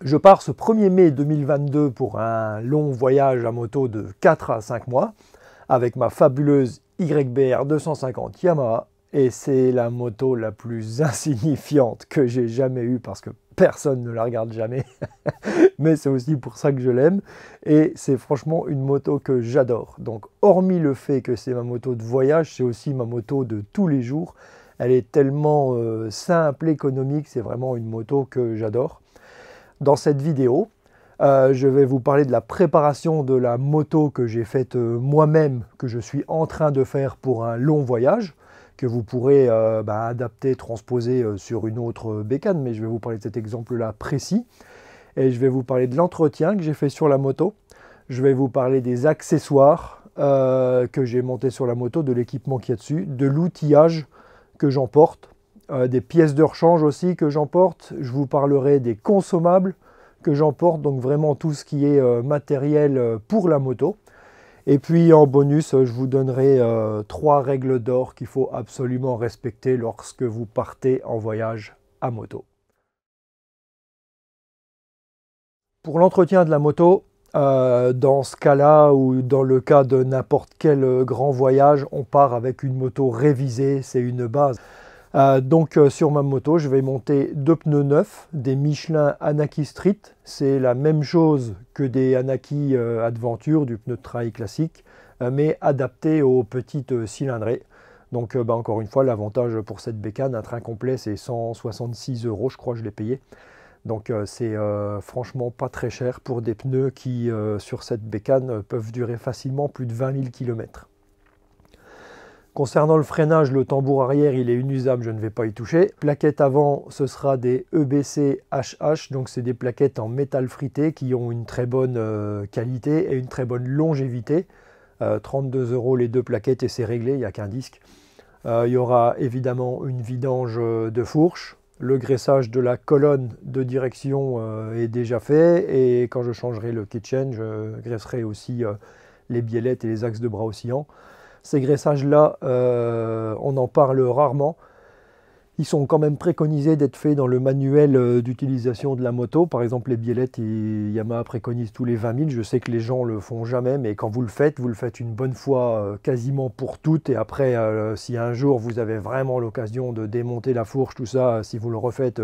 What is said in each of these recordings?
Je pars ce 1er mai 2022 pour un long voyage à moto de 4 à 5 mois avec ma fabuleuse YBR 250 Yamaha, et c'est la moto la plus insignifiante que j'ai jamais eue parce que personne ne la regarde jamais, mais c'est aussi pour ça que je l'aime, et c'est franchement une moto que j'adore. Donc hormis le fait que c'est ma moto de voyage, c'est aussi ma moto de tous les jours. Elle est tellement simple, économique, c'est vraiment une moto que j'adore. Dans cette vidéo, je vais vous parler de la préparation de la moto que j'ai faite moi-même, que je suis en train de faire pour un long voyage, que vous pourrez adapter, transposer sur une autre bécane, mais je vais vous parler de cet exemple-là précis. Et je vais vous parler de l'entretien que j'ai fait sur la moto. Je vais vous parler des accessoires que j'ai montés sur la moto, de l'équipement qu'il y a dessus, de l'outillage que j'emporte, des pièces de rechange aussi que j'emporte. Je vous parlerai des consommables que j'emporte, donc vraiment tout ce qui est matériel pour la moto. Et puis en bonus, je vous donnerai 3 règles d'or qu'il faut absolument respecter lorsque vous partez en voyage à moto. Pour l'entretien de la moto, dans ce cas-là ou dans le cas de n'importe quel grand voyage, on part avec une moto révisée, c'est une base. Donc sur ma moto, je vais monter 2 pneus neufs, des Michelin Anaki Street. C'est la même chose que des Anaki Adventure, du pneu de trail classique, mais adapté aux petites cylindrées. Donc encore une fois, l'avantage pour cette bécane, un train complet, c'est 166 €, je crois que je l'ai payé. Donc c'est franchement pas très cher pour des pneus qui, sur cette bécane, peuvent durer facilement plus de 20 000 km. Concernant le freinage, le tambour arrière, il est inusable, je ne vais pas y toucher. Plaquettes avant, ce sera des EBC HH, donc c'est des plaquettes en métal frité qui ont une très bonne qualité et une très bonne longévité. 32 € les 2 plaquettes et c'est réglé, il n'y a qu'un disque. Il y aura évidemment une vidange de fourche. Le graissage de la colonne de direction est déjà fait, et quand je changerai le kitchen, je graisserai aussi les biellettes et les axes de bras oscillants. Ces graissages-là, on en parle rarement. Ils sont quand même préconisés d'être faits dans le manuel d'utilisation de la moto. Par exemple, les biellettes, Yamaha préconise tous les 20 000. Je sais que les gens le font jamais, mais quand vous le faites une bonne fois quasiment pour toutes. Et après, si un jour vous avez vraiment l'occasion de démonter la fourche, tout ça, si vous le refaites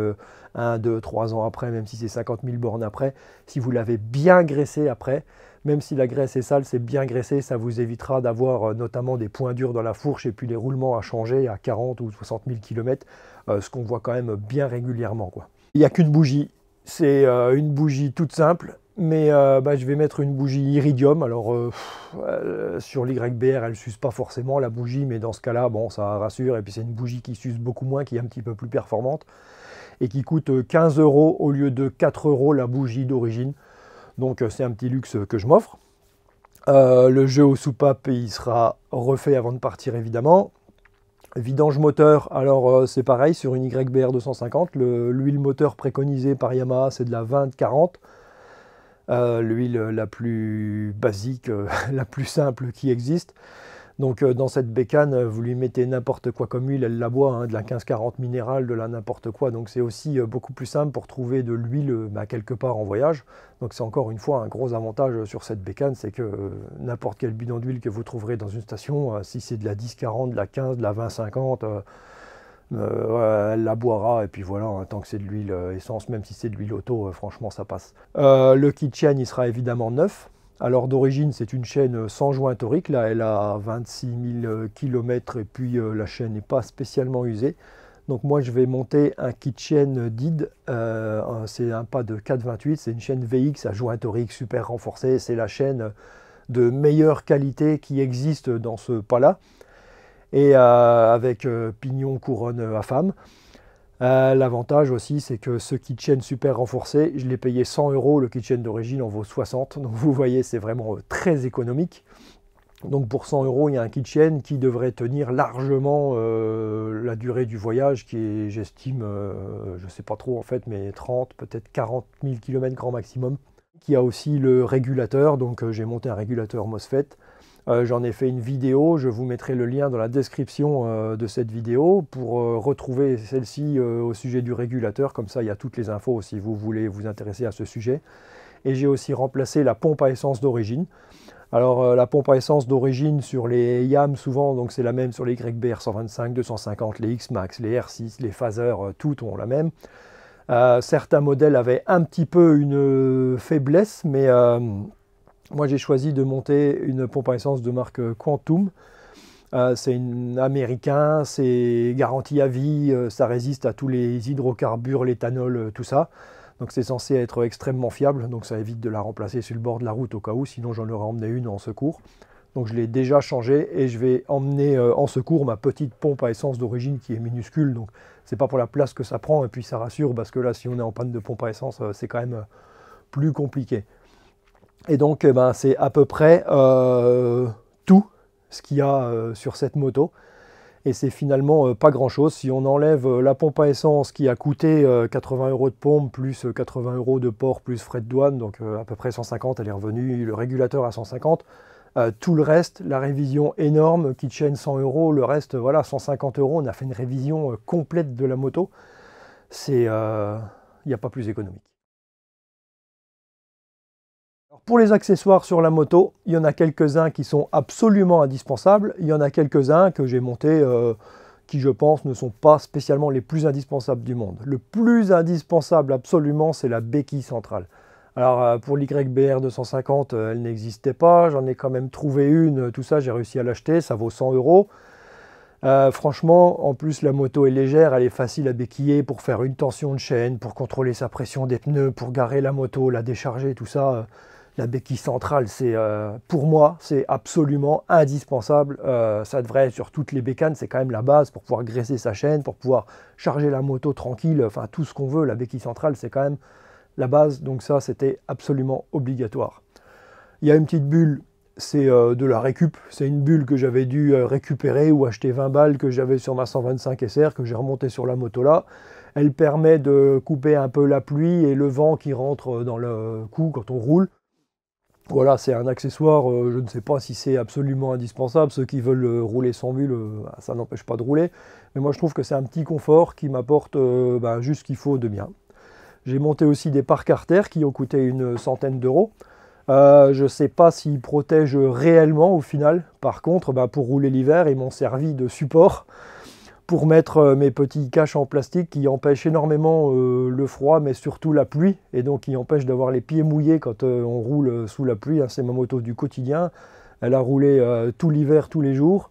1, 2, 3 ans après, même si c'est 50 000 bornes après, si vous l'avez bien graissé après, même si la graisse est sale, c'est bien graissé, ça vous évitera d'avoir notamment des points durs dans la fourche et puis les roulements à changer à 40 ou 60 000 km, ce qu'on voit quand même bien régulièrement, quoi. Il n'y a qu'une bougie, c'est une bougie toute simple, mais je vais mettre une bougie iridium. Alors sur l'YBR, elle ne s'use pas forcément la bougie, mais dans ce cas-là, bon, ça rassure, et puis c'est une bougie qui s'use beaucoup moins, qui est un petit peu plus performante, et qui coûte 15 € au lieu de 4 € la bougie d'origine. Donc c'est un petit luxe que je m'offre. Le jeu aux soupapes, il sera refait avant de partir évidemment. Vidange moteur, alors c'est pareil sur une YBR 250. L'huile moteur préconisée par Yamaha, c'est de la 20-40. L'huile la plus basique, la plus simple qui existe. Donc dans cette bécane, vous lui mettez n'importe quoi comme huile, elle la boit, hein, de la 15-40 minérale, de la n'importe quoi. Donc c'est aussi beaucoup plus simple pour trouver de l'huile quelque part en voyage. Donc c'est encore une fois un gros avantage sur cette bécane, c'est que n'importe quel bidon d'huile que vous trouverez dans une station, si c'est de la 10-40, de la 15, de la 20-50, elle la boira, et puis voilà, hein, tant que c'est de l'huile essence, même si c'est de l'huile auto, franchement ça passe. Le kit chain, il sera évidemment neuf. Alors d'origine, c'est une chaîne sans joint torique, là elle a 26 000 km, et puis la chaîne n'est pas spécialement usée. Donc moi je vais monter un kit chain DID, c'est un pas de 4,28, c'est une chaîne VX à joint torique super renforcé, c'est la chaîne de meilleure qualité qui existe dans ce pas-là, et avec pignon couronne à femme. L'avantage aussi, c'est que ce kit chain super renforcé, je l'ai payé 100 €, le kit chain d'origine en vaut 60, donc vous voyez, c'est vraiment très économique. Donc pour 100 €, il y a un kit chain qui devrait tenir largement la durée du voyage, qui est, j'estime, je ne sais pas trop en fait, mais 30, peut-être 40 000 km grand maximum. Qui a aussi le régulateur, donc j'ai monté un régulateur MOSFET. J'en ai fait une vidéo, je vous mettrai le lien dans la description de cette vidéo pour retrouver celle-ci au sujet du régulateur, comme ça il y a toutes les infos si vous voulez vous intéresser à ce sujet. Et j'ai aussi remplacé la pompe à essence d'origine. Alors la pompe à essence d'origine sur les YAM souvent, donc c'est la même sur les YBR 125, 250, les X-Max, les R6, les Phaser, toutes ont la même. Certains modèles avaient un petit peu une faiblesse, mais moi j'ai choisi de monter une pompe à essence de marque Quantum. C'est un américain, c'est garanti à vie, ça résiste à tous les hydrocarbures, l'éthanol, tout ça. Donc c'est censé être extrêmement fiable, donc ça évite de la remplacer sur le bord de la route au cas où, sinon j'en aurais emmené une en secours. Donc je l'ai déjà changé et je vais emmener en secours ma petite pompe à essence d'origine qui est minuscule, donc c'est pas pour la place que ça prend, et puis ça rassure parce que là si on est en panne de pompe à essence, c'est quand même plus compliqué. Et donc c'est à peu près tout ce qu'il y a sur cette moto. Et c'est finalement pas grand chose. Si on enlève la pompe à essence qui a coûté 80 € de pompe, plus 80 € de port, plus frais de douane, donc à peu près 150, elle est revenue, le régulateur à 150. Tout le reste, la révision énorme, kitchen 100 €, le reste, voilà, 150 €. On a fait une révision complète de la moto. Il n'y a pas plus économique. Pour les accessoires sur la moto, il y en a quelques-uns qui sont absolument indispensables. Il y en a quelques-uns que j'ai montés qui, je pense, ne sont pas spécialement les plus indispensables du monde. Le plus indispensable absolument, c'est la béquille centrale. Alors pour l'YBR 250, elle n'existait pas. J'en ai quand même trouvé une, tout ça, j'ai réussi à l'acheter, ça vaut 100 €. Franchement, en plus la moto est légère, elle est facile à béquiller pour faire une tension de chaîne, pour contrôler sa pression des pneus, pour garer la moto, la décharger, tout ça. La béquille centrale, pour moi, c'est absolument indispensable. Ça devrait être sur toutes les bécanes, c'est quand même la base pour pouvoir graisser sa chaîne, pour pouvoir charger la moto tranquille, enfin tout ce qu'on veut. La béquille centrale, c'est quand même la base, donc ça, c'était absolument obligatoire. Il y a une petite bulle, c'est de la récup. C'est une bulle que j'avais dû récupérer ou acheter 20 balles que j'avais sur ma 125 SR, que j'ai remonté sur la moto là. Elle permet de couper un peu la pluie et le vent qui rentre dans le cou quand on roule. Voilà, c'est un accessoire, je ne sais pas si c'est absolument indispensable. Ceux qui veulent rouler sans bulle, ça n'empêche pas de rouler. Mais moi, je trouve que c'est un petit confort qui m'apporte juste ce qu'il faut de bien. J'ai monté aussi des pare carters qui ont coûté une centaine d'euros. Je ne sais pas s'ils protègent réellement au final. Par contre, pour rouler l'hiver, ils m'ont servi de support pour mettre mes petits caches en plastique qui empêchent énormément le froid, mais surtout la pluie, et donc qui empêchent d'avoir les pieds mouillés quand on roule sous la pluie. C'est ma moto du quotidien. Elle a roulé tout l'hiver, tous les jours,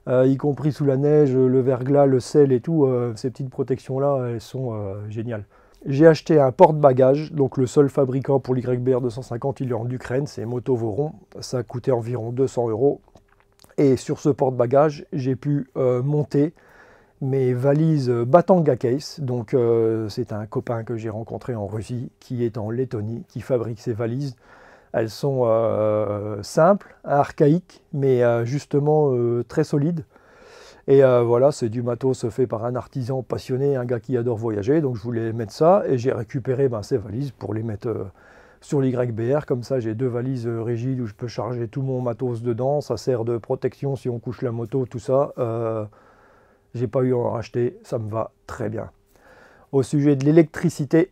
y compris sous la neige, le verglas, le sel et tout. Ces petites protections-là, elles sont géniales. J'ai acheté un porte-bagages, donc le seul fabricant pour l'YBR 250, il est en Ukraine, c'est Moto Voron. Ça a coûté environ 200 €. Et sur ce porte-bagages, j'ai pu monter mes valises Batanga Case. Donc c'est un copain que j'ai rencontré en Russie, qui est en Lettonie, qui fabrique ces valises. Elles sont simples, archaïques, mais justement très solides. Et voilà, c'est du matos fait par un artisan passionné, un gars qui adore voyager. Donc je voulais mettre ça et j'ai récupéré ces valises pour les mettre sur l'YBR. Comme ça, j'ai deux valises rigides où je peux charger tout mon matos dedans. Ça sert de protection si on couche la moto, tout ça. J'ai pas eu à en racheter, ça me va très bien. Au sujet de l'électricité,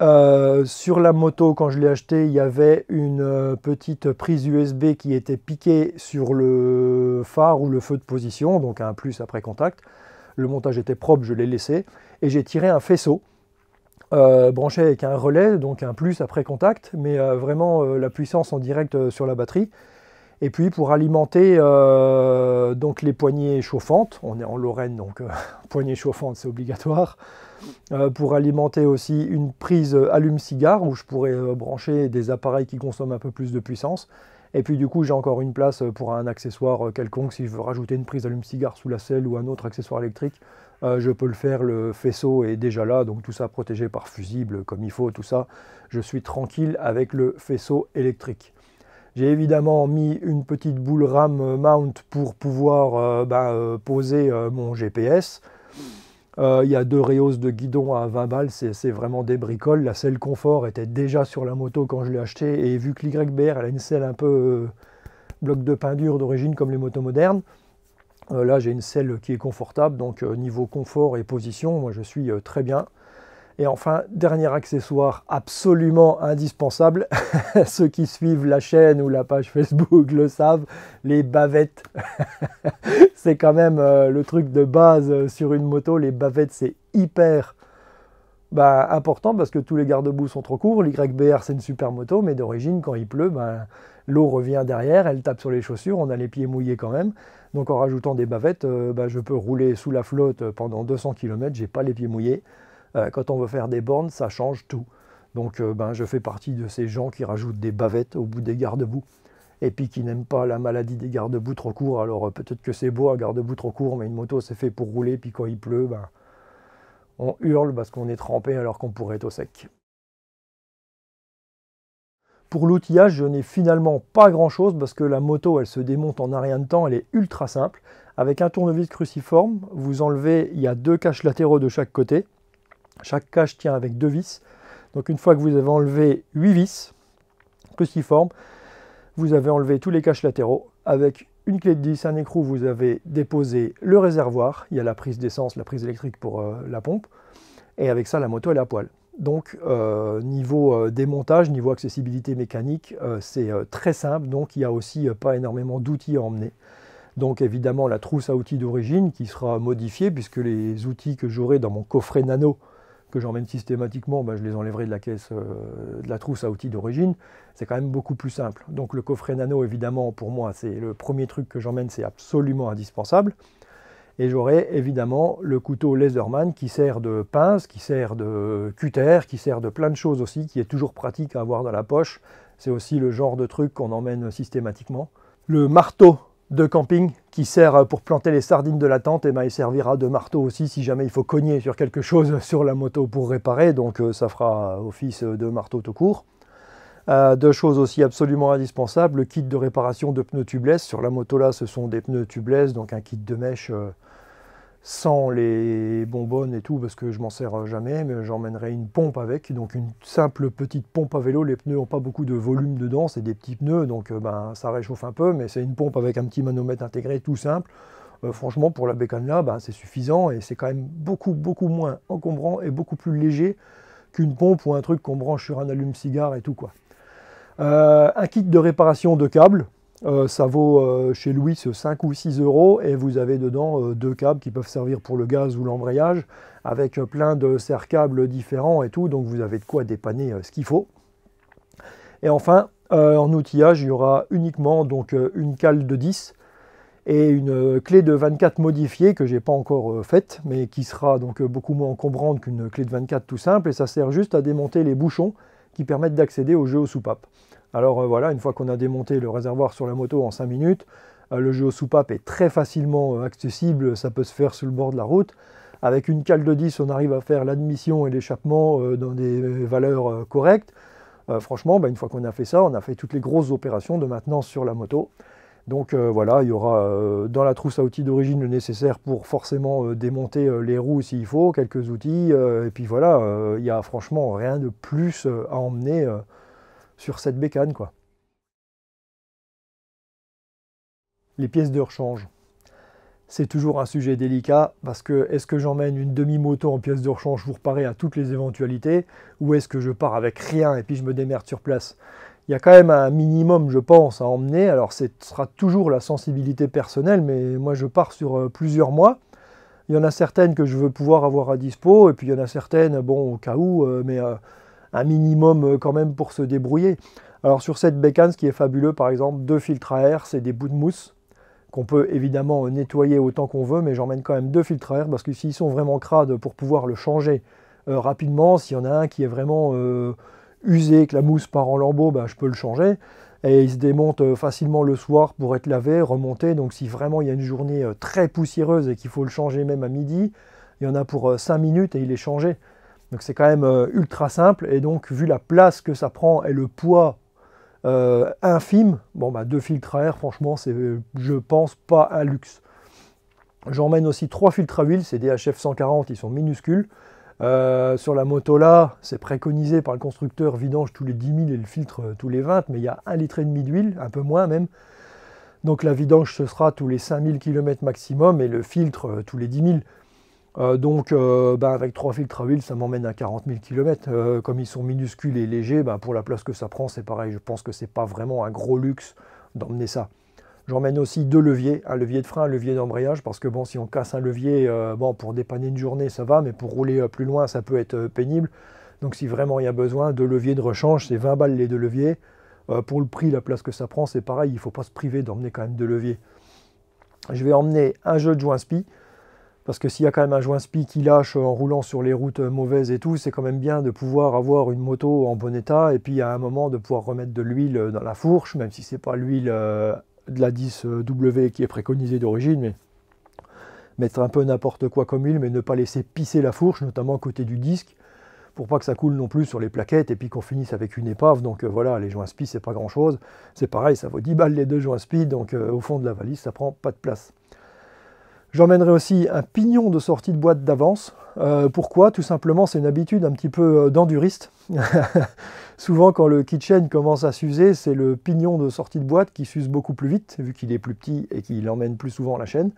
sur la moto, quand je l'ai acheté, il y avait une petite prise USB qui était piquée sur le phare ou le feu de position, donc un plus après contact. Le montage était propre, je l'ai laissé. Et j'ai tiré un faisceau branché avec un relais, donc un plus après contact, mais vraiment la puissance en direct sur la batterie. Et puis pour alimenter donc les poignées chauffantes, on est en Lorraine, donc poignées chauffantes c'est obligatoire. Pour alimenter aussi une prise allume-cigare où je pourrais brancher des appareils qui consomment un peu plus de puissance. Et puis du coup j'ai encore une place pour un accessoire quelconque. Si je veux rajouter une prise allume-cigare sous la selle ou un autre accessoire électrique, je peux le faire. Le faisceau est déjà là, donc tout ça protégé par fusible comme il faut, tout ça. Je suis tranquille avec le faisceau électrique. J'ai évidemment mis une petite boule RAM mount pour pouvoir poser mon GPS. Il y a deux réhausses de guidon à 20 balles, c'est vraiment des bricoles. La selle confort était déjà sur la moto quand je l'ai achetée. Et vu que l'YBR elle a une selle un peu bloc de pain dur d'origine comme les motos modernes. Là j'ai une selle qui est confortable, donc niveau confort et position, moi je suis très bien. Et enfin, dernier accessoire absolument indispensable, ceux qui suivent la chaîne ou la page Facebook le savent, les bavettes. C'est quand même le truc de base sur une moto, les bavettes c'est hyper important parce que tous les garde-boue sont trop courts. L'YBR c'est une super moto, mais d'origine quand il pleut, l'eau revient derrière, elle tape sur les chaussures, on a les pieds mouillés quand même. Donc en rajoutant des bavettes, je peux rouler sous la flotte pendant 200 km, j'ai pas les pieds mouillés. Quand on veut faire des bornes, ça change tout. Donc je fais partie de ces gens qui rajoutent des bavettes au bout des garde-boue. Et puis qui n'aiment pas la maladie des garde-boue trop courts. Alors peut-être que c'est beau un garde-boue trop court, mais une moto c'est fait pour rouler. Puis quand il pleut, on hurle parce qu'on est trempé alors qu'on pourrait être au sec. Pour l'outillage, je n'ai finalement pas grand-chose parce que la moto, elle se démonte en un rien de temps. Elle est ultra simple. Avec un tournevis cruciforme, vous enlevez, il y a 2 caches latéraux de chaque côté. Chaque cache tient avec 2 vis. Donc une fois que vous avez enlevé 8 vis cruciformes, vous avez enlevé tous les caches latéraux. Avec une clé de 10, un écrou, vous avez déposé le réservoir. Il y a la prise d'essence, la prise électrique pour la pompe. Et avec ça, la moto elle est à poil. Donc niveau démontage, niveau accessibilité mécanique, c'est très simple. Donc il n'y a aussi pas énormément d'outils à emmener. Donc évidemment la trousse à outils d'origine qui sera modifiée puisque les outils que j'aurai dans mon coffret nano que j'emmène systématiquement, je les enlèverai de la caisse de la trousse à outils d'origine. C'est quand même beaucoup plus simple. Donc le coffret nano, évidemment, pour moi, c'est le premier truc que j'emmène, c'est absolument indispensable. Et j'aurai évidemment le couteau Leatherman qui sert de pince, qui sert de cutter, qui sert de plein de choses aussi, qui est toujours pratique à avoir dans la poche. C'est aussi le genre de truc qu'on emmène systématiquement. Le marteau de camping qui sert pour planter les sardines de la tente, et il servira de marteau aussi si jamais il faut cogner sur quelque chose sur la moto pour réparer, donc ça fera office de marteau tout court. 2 choses aussi absolument indispensables, le kit de réparation de pneus tubeless. Sur la moto là ce sont des pneus tubeless, donc un kit de mèche sans les bonbonnes et tout parce que je m'en sers jamais, mais j'emmènerai une pompe avec, donc une simple petite pompe à vélo. Les pneus n'ont pas beaucoup de volume dedans, c'est des petits pneus, donc ça réchauffe un peu, mais c'est une pompe avec un petit manomètre intégré tout simple. Franchement pour la bécane là, c'est suffisant et c'est quand même beaucoup moins encombrant et beaucoup plus léger qu'une pompe ou un truc qu'on branche sur un allume-cigare et tout quoi. Un kit de réparation de câbles. Ça vaut chez Louis 5 ou 6 € et vous avez dedans 2 câbles qui peuvent servir pour le gaz ou l'embrayage avec plein de serre-câbles différents et tout, donc vous avez de quoi dépanner ce qu'il faut. Et enfin, en outillage, il y aura uniquement donc, une cale de 10 et une clé de 24 modifiée que j'ai pas encore faite, mais qui sera donc beaucoup moins encombrante qu'une clé de 24 tout simple, et ça sert juste à démonter les bouchons qui permettent d'accéder au jeu aux soupapes. Alors voilà, une fois qu'on a démonté le réservoir sur la moto en 5 minutes, le jeu aux soupapes est très facilement accessible, ça peut se faire sur le bord de la route. Avec une cale de 10, on arrive à faire l'admission et l'échappement dans des valeurs correctes. Franchement, une fois qu'on a fait ça, on a fait toutes les grosses opérations de maintenance sur la moto. Donc voilà, il y aura dans la trousse à outils d'origine le nécessaire pour forcément démonter les roues s'il faut, quelques outils, et puis voilà, il n'y a franchement rien de plus à emmener sur cette bécane quoi. Les pièces de rechange. C'est toujours un sujet délicat parce que est-ce que j'emmène une demi-moto en pièces de rechange pour parer à toutes les éventualités ou est-ce que je pars avec rien et puis je me démerde sur place? Il y a quand même un minimum, je pense, à emmener. Alors ce sera toujours la sensibilité personnelle, mais moi je pars sur plusieurs mois. Il y en a certaines que je veux pouvoir avoir à dispo et puis il y en a certaines, bon, au cas où, mais un minimum quand même pour se débrouiller. Alors sur cette bécane, ce qui est fabuleux, par exemple, 2 filtres à air, c'est des bouts de mousse qu'on peut évidemment nettoyer autant qu'on veut, mais j'emmène quand même 2 filtres à air parce que s'ils sont vraiment crades, pour pouvoir le changer rapidement, s'il y en a un qui est vraiment usé, que la mousse part en lambeaux, je peux le changer. Et il se démonte facilement le soir pour être lavé, remonté. Donc si vraiment il y a une journée très poussiéreuse et qu'il faut le changer même à midi, il y en a pour 5 minutes et il est changé. Donc c'est quand même ultra simple. Et donc vu la place que ça prend et le poids infime, 2 filtres à air, franchement, c'est, je pense, pas un luxe. J'emmène aussi 3 filtres à huile, c'est des HF 140, ils sont minuscules. Sur la moto là, c'est préconisé par le constructeur vidange tous les 10 000 et le filtre tous les 20, mais il y a 1,5 litre d'huile, un peu moins même. Donc la vidange, ce sera tous les 5000 km maximum et le filtre tous les 10 000. Avec 3 filtres à huile, ça m'emmène à 40 000 km. Comme ils sont minuscules et légers, pour la place que ça prend, c'est pareil. Je pense que c'est pas vraiment un gros luxe d'emmener ça. J'emmène aussi 2 leviers, un levier de frein, un levier d'embrayage, parce que bon, si on casse un levier, pour dépanner une journée, ça va, mais pour rouler plus loin, ça peut être pénible. Donc si vraiment il y a besoin, 2 leviers de rechange, c'est 20 balles les 2 leviers. Pour le prix, la place que ça prend, c'est pareil, il ne faut pas se priver d'emmener quand même 2 leviers. Je vais emmener un jeu de joint spi, parce que s'il y a quand même un joint spi qui lâche en roulant sur les routes mauvaises et tout, c'est quand même bien de pouvoir avoir une moto en bon état, et puis à un moment de pouvoir remettre de l'huile dans la fourche, même si ce n'est pas l'huile de la 10W qui est préconisée d'origine, mais mettre un peu n'importe quoi comme huile, mais ne pas laisser pisser la fourche, notamment côté du disque, pour pas que ça coule non plus sur les plaquettes et puis qu'on finisse avec une épave. Donc voilà, les joints spi, c'est pas grand chose. C'est pareil, ça vaut 10 balles les 2 joints spi, donc au fond de la valise, ça prend pas de place. J'emmènerai aussi un pignon de sortie de boîte d'avance. Pourquoi? Tout simplement, c'est une habitude un petit peu d'enduriste. Souvent, quand le kitchen commence à s'user, c'est le pignon de sortie de boîte qui s'use beaucoup plus vite, vu qu'il est plus petit et qu'il emmène plus souvent la chaîne.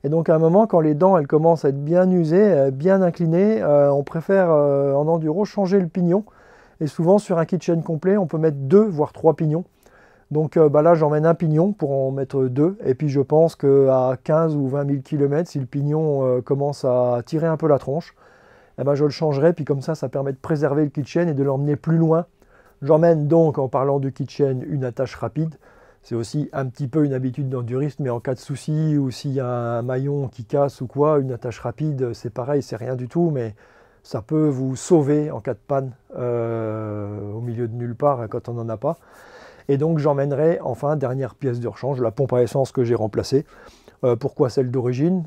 Et donc à un moment, quand les dents elles commencent à être bien usées, bien inclinées, on préfère en enduro changer le pignon. Et souvent sur un kitchen complet, on peut mettre 2 voire 3 pignons. Donc là, j'emmène un pignon pour en mettre 2. Et puis je pense qu'à 15 ou 20 000 km, si le pignon commence à tirer un peu la tronche, je le changerai. Puis comme ça permet de préserver le kitchen et de l'emmener plus loin. J'emmène donc, en parlant du kitchen, une attache rapide. C'est aussi un petit peu une habitude d'enduriste, mais en cas de souci ou s'il y a un maillon qui casse ou quoi, une attache rapide, c'est pareil, c'est rien du tout, mais ça peut vous sauver en cas de panne au milieu de nulle part quand on n'en a pas. Et donc j'emmènerai enfin, dernière pièce de rechange, la pompe à essence que j'ai remplacée. Pourquoi celle d'origine?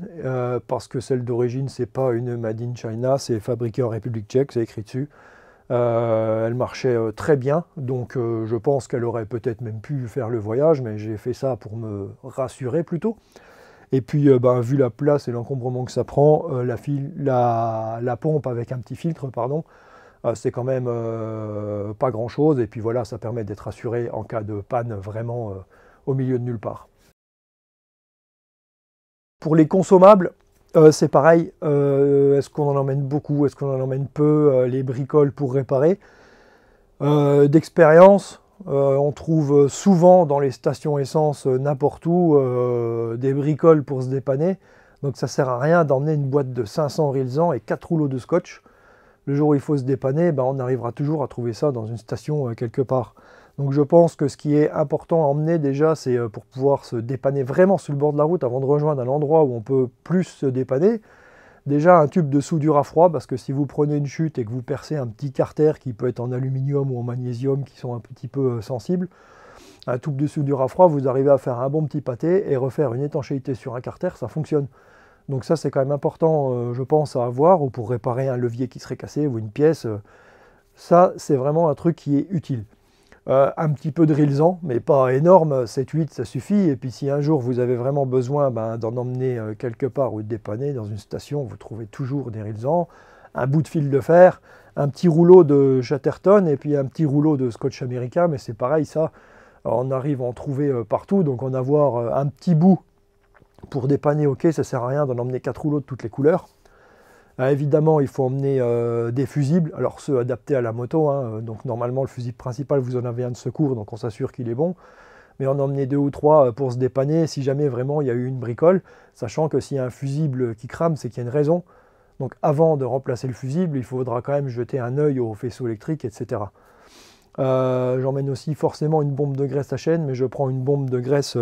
Parce que celle d'origine, c'est pas une Made in China, c'est fabriqué en République tchèque, c'est écrit dessus. Elle marchait très bien, donc je pense qu'elle aurait peut-être même pu faire le voyage, mais j'ai fait ça pour me rassurer plutôt. Et puis, vu la place et l'encombrement que ça prend, la pompe avec un petit filtre, pardon, c'est quand même pas grand-chose. Et puis voilà, ça permet d'être assuré en cas de panne vraiment au milieu de nulle part. Pour les consommables, c'est pareil, est-ce qu'on en emmène beaucoup, est-ce qu'on en emmène peu, les bricoles pour réparer? D'expérience, on trouve souvent dans les stations essence n'importe où des bricoles pour se dépanner, donc ça sert à rien d'emmener une boîte de 500 Rilsan et 4 rouleaux de scotch. Le jour où il faut se dépanner, on arrivera toujours à trouver ça dans une station quelque part. Donc je pense que ce qui est important à emmener déjà, c'est pour pouvoir se dépanner vraiment sur le bord de la route avant de rejoindre un endroit où on peut plus se dépanner. Déjà un tube de soudure à froid, parce que si vous prenez une chute et que vous percez un petit carter qui peut être en aluminium ou en magnésium qui sont un petit peu sensibles, un tube de soudure à froid, vous arrivez à faire un bon petit pâté et refaire une étanchéité sur un carter, ça fonctionne. Donc ça c'est quand même important, je pense, à avoir, ou pour réparer un levier qui serait cassé ou une pièce. Ça c'est vraiment un truc qui est utile. Un petit peu de Rilsan, mais pas énorme, 7-8 ça suffit. Et puis si un jour vous avez vraiment besoin d'en emmener quelque part ou de dépanner dans une station, vous trouvez toujours des Rilsan, un bout de fil de fer, un petit rouleau de Chatterton et puis un petit rouleau de scotch américain, mais c'est pareil ça, on arrive à en trouver partout, donc en avoir un petit bout pour dépanner, ok, ça sert à rien d'en emmener 4 rouleaux de toutes les couleurs. Évidemment, il faut emmener des fusibles, alors ceux adaptés à la moto, hein, donc normalement le fusible principal, vous en avez un de secours, donc on s'assure qu'il est bon, mais en emmener 2 ou 3 pour se dépanner si jamais vraiment il y a eu une bricole, sachant que s'il y a un fusible qui crame, c'est qu'il y a une raison. Donc avant de remplacer le fusible, il faudra quand même jeter un œil au faisceau électrique, etc. J'emmène aussi forcément une bombe de graisse à chaîne, mais je prends une bombe de graisse.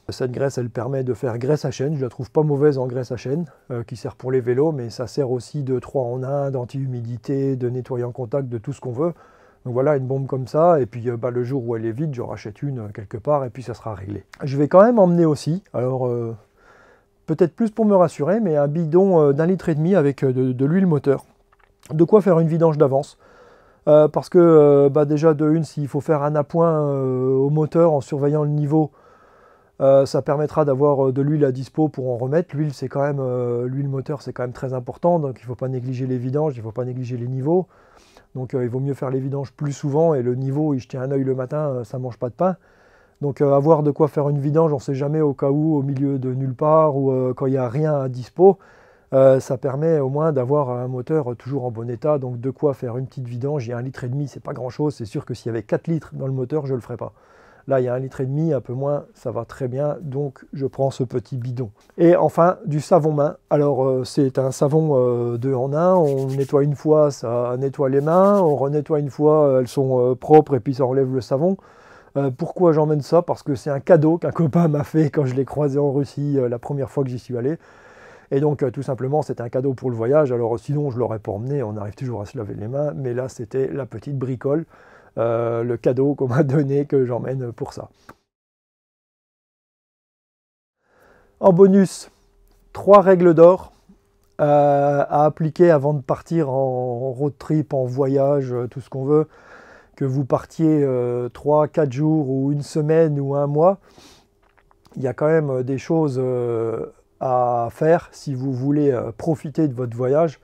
Cette graisse, elle permet de faire graisse à chaîne. Je la trouve pas mauvaise en graisse à chaîne, qui sert pour les vélos, mais ça sert aussi de 3 en 1, d'anti-humidité, de nettoyant contact, de tout ce qu'on veut. Donc voilà, une bombe comme ça, et puis le jour où elle est vide, j'en rachète une quelque part, et puis ça sera réglé. Je vais quand même emmener aussi, alors peut-être plus pour me rassurer, mais un bidon d'1,5 litre avec de l'huile moteur. De quoi faire une vidange d'avance. Parce que déjà de une, s'il faut faire un appoint au moteur en surveillant le niveau, ça permettra d'avoir de l'huile à dispo pour en remettre. L'huile c'est quand même l'huile moteur, c'est quand même très important, donc il ne faut pas négliger les vidanges, il ne faut pas négliger les niveaux. Donc il vaut mieux faire les vidanges plus souvent, et le niveau, y jeter un œil le matin, ça ne mange pas de pain. Donc avoir de quoi faire une vidange, on ne sait jamais, au cas où, au milieu de nulle part, ou quand il n'y a rien à dispo, ça permet au moins d'avoir un moteur toujours en bon état, donc de quoi faire une petite vidange. Il y a 1,5 litre, c'est pas grand chose, c'est sûr que s'il y avait 4 litres dans le moteur, je ne le ferais pas. Là, il y a 1,5 litre, un peu moins, ça va très bien, donc je prends ce petit bidon. Et enfin, du savon main. Alors, c'est un savon 2 en 1, on nettoie une fois, ça nettoie les mains, on renettoie une fois, elles sont propres, et puis ça enlève le savon. Pourquoi j'emmène ça? Parce que c'est un cadeau qu'un copain m'a fait quand je l'ai croisé en Russie la première fois que j'y suis allé. Et donc, tout simplement, c'était un cadeau pour le voyage. Alors, sinon, je ne l'aurais pas emmené, on arrive toujours à se laver les mains, mais là, c'était la petite bricole. Le cadeau qu'on m'a donné, que j'emmène pour ça. En bonus, 3 règles d'or à appliquer avant de partir en road trip, en voyage, tout ce qu'on veut. Que vous partiez 3, 4 jours ou une semaine ou un mois, il y a quand même des choses à faire si vous voulez profiter de votre voyage.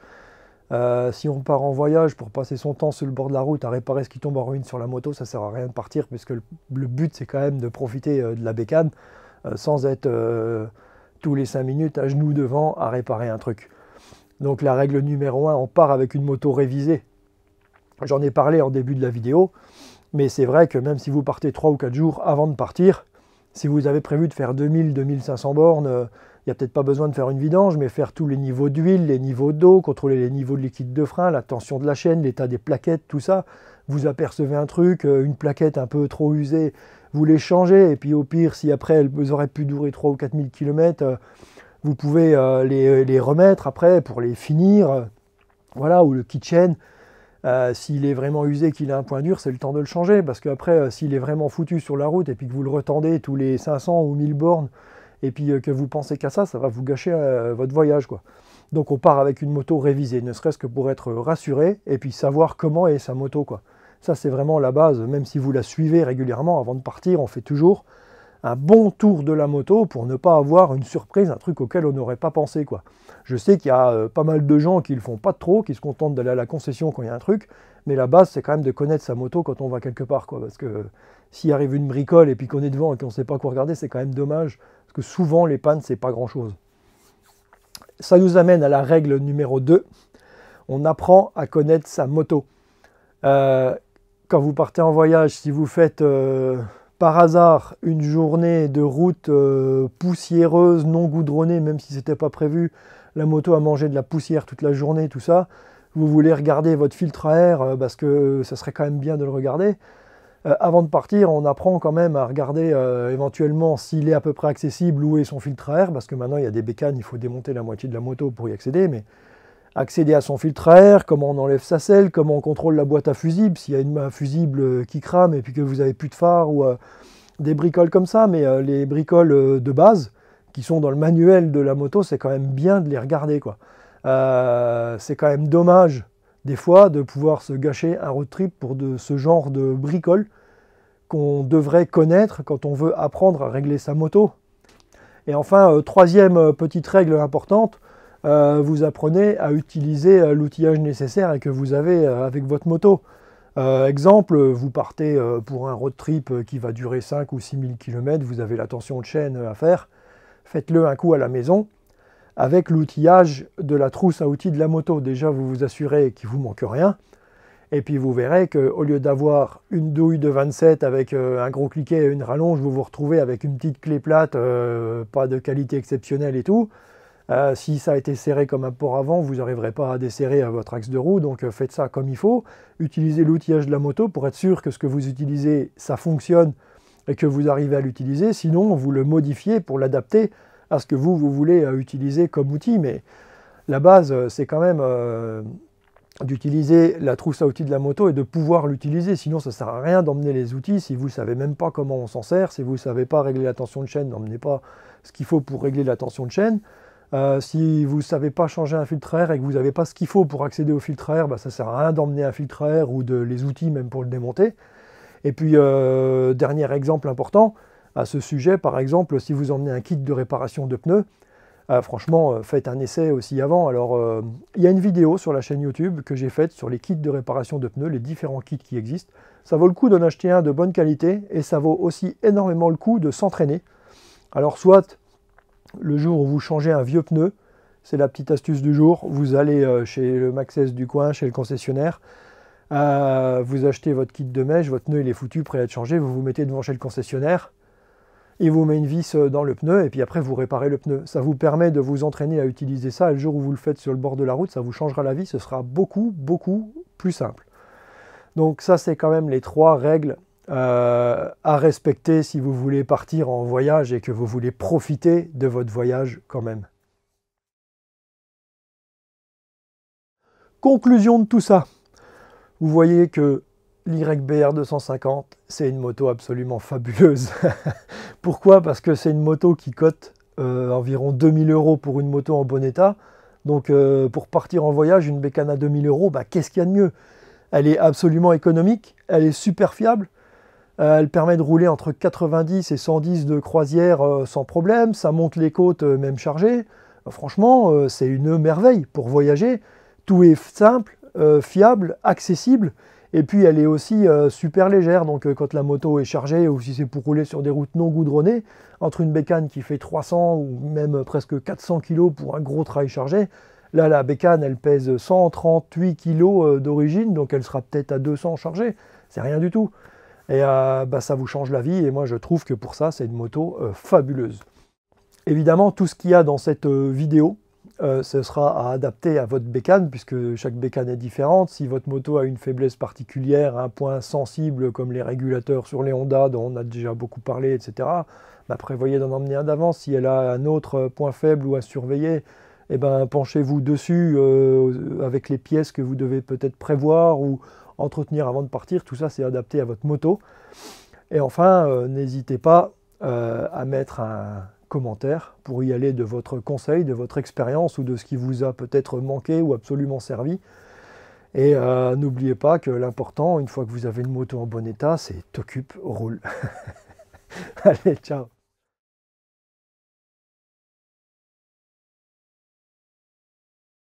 Si on part en voyage pour passer son temps sur le bord de la route à réparer ce qui tombe en ruine sur la moto, ça ne sert à rien de partir, puisque le but c'est quand même de profiter de la bécane sans être tous les 5 minutes à genoux devant à réparer un truc. Donc la règle numéro 1, on part avec une moto révisée. J'en ai parlé en début de la vidéo, mais c'est vrai que même si vous partez 3 ou 4 jours avant de partir, si vous avez prévu de faire 2000-2500 bornes, il n'y a peut-être pas besoin de faire une vidange, mais faire tous les niveaux d'huile, les niveaux d'eau, contrôler les niveaux de liquide de frein, la tension de la chaîne, l'état des plaquettes, tout ça. Vous apercevez un truc, une plaquette un peu trop usée, vous les changez, et puis au pire, si après elles auraient pu durer 3 ou 4000 km, vous pouvez les remettre après pour les finir. Voilà, ou le kitchen. S'il est vraiment usé, qu'il a un point dur, c'est le temps de le changer, parce qu'après, s'il est vraiment foutu sur la route, et puis que vous le retendez tous les 500 ou 1000 bornes, et puis que vous pensez qu'à ça, ça va vous gâcher votre voyage, quoi. Donc on part avec une moto révisée, ne serait-ce que pour être rassuré, et puis savoir comment est sa moto, quoi. Ça, c'est vraiment la base, même si vous la suivez régulièrement, avant de partir, on fait toujours un bon tour de la moto pour ne pas avoir une surprise, un truc auquel on n'aurait pas pensé, quoi. Je sais qu'il y a pas mal de gens qui le font pas trop, qui se contentent d'aller à la concession quand il y a un truc, mais la base c'est quand même de connaître sa moto quand on va quelque part, quoi, parce que s'il arrive une bricole et puis qu'on est devant et qu'on ne sait pas quoi regarder, c'est quand même dommage, parce que souvent les pannes c'est pas grand chose. Ça nous amène à la règle numéro 2, on apprend à connaître sa moto. Quand vous partez en voyage, si vous faites par hasard une journée de route poussiéreuse, non goudronnée, même si c'était pas prévu, la moto a mangé de la poussière toute la journée, tout ça, vous voulez regarder votre filtre à air, parce que ça serait quand même bien de le regarder. Avant de partir, on apprend quand même à regarder éventuellement s'il est à peu près accessible, où est son filtre à air, parce que maintenant il y a des bécanes, il faut démonter la moitié de la moto pour y accéder, mais accéder à son filtre à air, comment on enlève sa selle, comment on contrôle la boîte à fusible, s'il y a un fusible qui crame et puis que vous n'avez plus de phare, ou des bricoles comme ça, mais les bricoles de base, qui sont dans le manuel de la moto, c'est quand même bien de les regarder, quoi. C'est quand même dommage, des fois, de pouvoir se gâcher un road trip pour ce genre de bricoles qu'on devrait connaître quand on veut apprendre à régler sa moto. Et enfin, troisième petite règle importante, vous apprenez à utiliser l'outillage nécessaire et que vous avez avec votre moto. Exemple, vous partez pour un road trip qui va durer 5 ou 6 000 km, vous avez la tension de chaîne à faire, faites-le un coup à la maison avec l'outillage de la trousse à outils de la moto. Déjà, vous vous assurez qu'il ne vous manque rien, et puis vous verrez qu'au lieu d'avoir une douille de 27 avec un gros cliquet et une rallonge, vous vous retrouvez avec une petite clé plate, pas de qualité exceptionnelle et tout. Si ça a été serré comme un port avant, vous n'arriverez pas à desserrer votre axe de roue, donc faites ça comme il faut. Utilisez l'outillage de la moto pour être sûr que ce que vous utilisez, ça fonctionne et que vous arrivez à l'utiliser. Sinon, vous le modifiez pour l'adapter à ce que vous voulez utiliser comme outil. Mais la base, c'est quand même d'utiliser la trousse à outils de la moto et de pouvoir l'utiliser. Sinon, ça ne sert à rien d'emmener les outils si vous ne savez même pas comment on s'en sert. Si vous ne savez pas régler la tension de chaîne, n'emmenez pas ce qu'il faut pour régler la tension de chaîne. Si vous ne savez pas changer un filtre à air et que vous n'avez pas ce qu'il faut pour accéder au filtre à air, ça ne sert à rien d'emmener un filtre à air ou les outils même pour le démonter. Et puis, dernier exemple important à ce sujet, par exemple, si vous emmenez un kit de réparation de pneus, Franchement, faites un essai aussi avant. Alors, il y a une vidéo sur la chaîne YouTube que j'ai faite sur les kits de réparation de pneus, les différents kits qui existent. Ça vaut le coup d'en acheter un de bonne qualité et ça vaut aussi énormément le coup de s'entraîner. Alors, soit le jour où vous changez un vieux pneu, c'est la petite astuce du jour, vous allez chez le Maxxis du coin, chez le concessionnaire, vous achetez votre kit de mèche, votre pneu il est foutu, prêt à être changé, vous vous mettez devant chez le concessionnaire, il vous met une vis dans le pneu et puis après vous réparez le pneu. Ça vous permet de vous entraîner à utiliser ça et le jour où vous le faites sur le bord de la route, ça vous changera la vie, ce sera beaucoup, beaucoup plus simple. Donc ça c'est quand même les 3 règles à respecter si vous voulez partir en voyage et que vous voulez profiter de votre voyage quand même. Conclusion de tout ça, vous voyez que l'YBR 250, c'est une moto absolument fabuleuse. Pourquoi? Parce que c'est une moto qui cote environ 2000 € pour une moto en bon état. Donc pour partir en voyage, une bécane à 2000 €, bah, qu'est-ce qu'il y a de mieux? Elle est absolument économique, elle est super fiable, elle permet de rouler entre 90 et 110 de croisière sans problème, ça monte les côtes même chargé. Franchement, c'est une merveille pour voyager. Tout est simple, fiable, accessible. Et puis elle est aussi super légère, donc quand la moto est chargée ou si c'est pour rouler sur des routes non goudronnées, entre une bécane qui fait 300 ou même presque 400 kg pour un gros trail chargé, là la bécane elle pèse 138 kg d'origine, donc elle sera peut-être à 200 chargée, c'est rien du tout. Et bah, ça vous change la vie et moi je trouve que pour ça c'est une moto fabuleuse. Évidemment tout ce qu'il y a dans cette vidéo, ce sera à adapter à votre bécane, puisque chaque bécane est différente. Si votre moto a une faiblesse particulière, un point sensible comme les régulateurs sur les Honda, dont on a déjà beaucoup parlé, etc., bah, prévoyez d'en emmener un d'avance. Si elle a un autre point faible ou à surveiller, eh ben, penchez-vous dessus avec les pièces que vous devez peut-être prévoir ou entretenir avant de partir. Tout ça, c'est adapté à votre moto. Et enfin, n'hésitez pas à mettre un commentaire pour y aller de votre conseil, de votre expérience ou de ce qui vous a peut-être manqué ou absolument servi. Et n'oubliez pas que l'important, une fois que vous avez une moto en bon état, c'est t'occupe, roule. Allez, ciao.